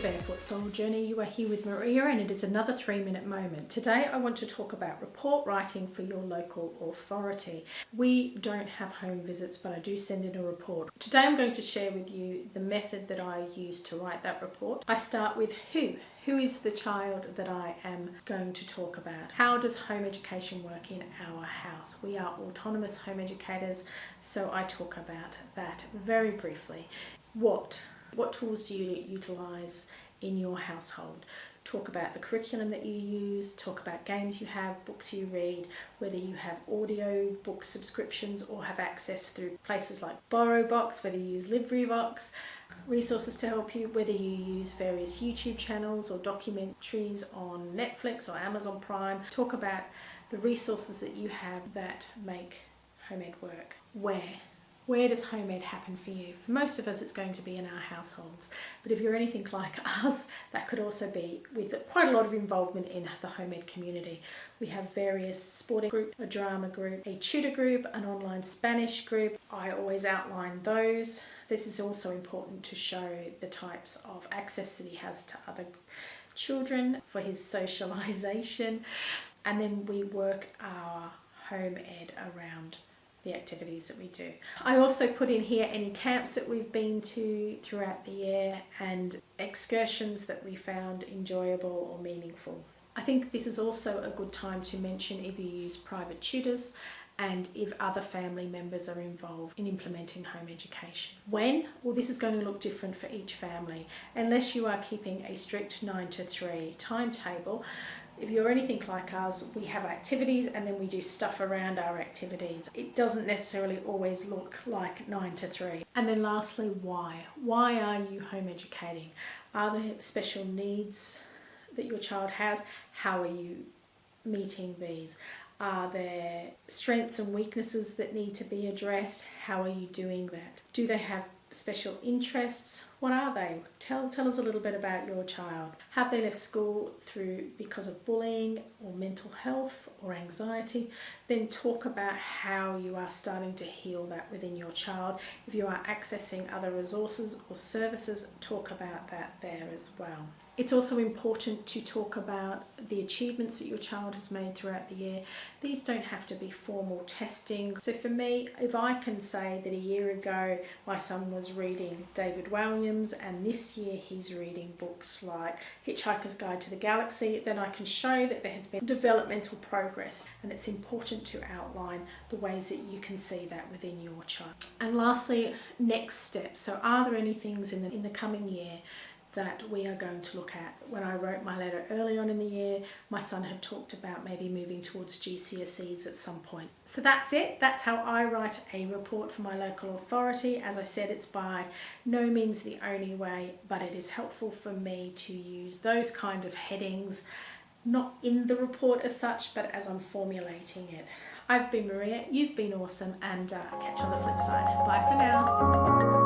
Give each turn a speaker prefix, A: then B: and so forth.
A: Barefoot Soul Journey. You are here with Maria and it is another 3-minute moment. Today I want to talk about report writing for your local authority. We don't have home visits, but I do send in a report. Today I'm going to share with you the method that I use to write that report. I start with who. Who is the child that I am going to talk about? How does home education work in our house? We are autonomous home educators, so I talk about that very briefly. What tools do you utilise in your household? Talk about the curriculum that you use, talk about games you have, books you read, whether you have audio book subscriptions or have access through places like BorrowBox, whether you use LibriVox, resources to help you, whether you use various YouTube channels or documentaries on Netflix or Amazon Prime. Talk about the resources that you have that make home ed work. Where does home ed happen for you? For most of us, it's going to be in our households. But if you're anything like us, that could also be with quite a lot of involvement in the home ed community. We have various sporting groups, a drama group, a tutor group, an online Spanish group. I always outline those. This is also important to show the types of access that he has to other children for his socialisation. And then we work our home ed around the activities that we do. I also put in here any camps that we've been to throughout the year and excursions that we found enjoyable or meaningful. I think this is also a good time to mention if you use private tutors and if other family members are involved in implementing home education. When? Well, this is going to look different for each family. Unless you are keeping a strict 9 to 3 timetable, if you're anything like us, we have activities and then we do stuff around our activities. It doesn't necessarily always look like 9 to 3. And then lastly, why? Why are you home educating? Are there special needs that your child has? How are you meeting these? Are there strengths and weaknesses that need to be addressed? How are you doing that? Do they have special interests? What are they? Tell us a little bit about your child. Have they left school because of bullying or mental health or anxiety? Then talk about how you are starting to heal that within your child. If you are accessing other resources or services, talk about that there as well. It's also important to talk about the achievements that your child has made throughout the year. These don't have to be formal testing. So for me, if I can say that a year ago my son was reading David Walliams and this year he's reading books like Hitchhiker's Guide to the Galaxy, then I can show that there has been developmental progress, and it's important to outline the ways that you can see that within your child. And lastly, next steps. So are there any things in the coming year that we are going to look at? When I wrote my letter early on in the year, my son had talked about maybe moving towards GCSEs at some point. So that's it. That's how I write a report for my local authority. As I said, it's by no means the only way, but it is helpful for me to use those kind of headings, not in the report as such, but as I'm formulating it. I've been Maria, you've been awesome, and catch you on the flip side. Bye for now.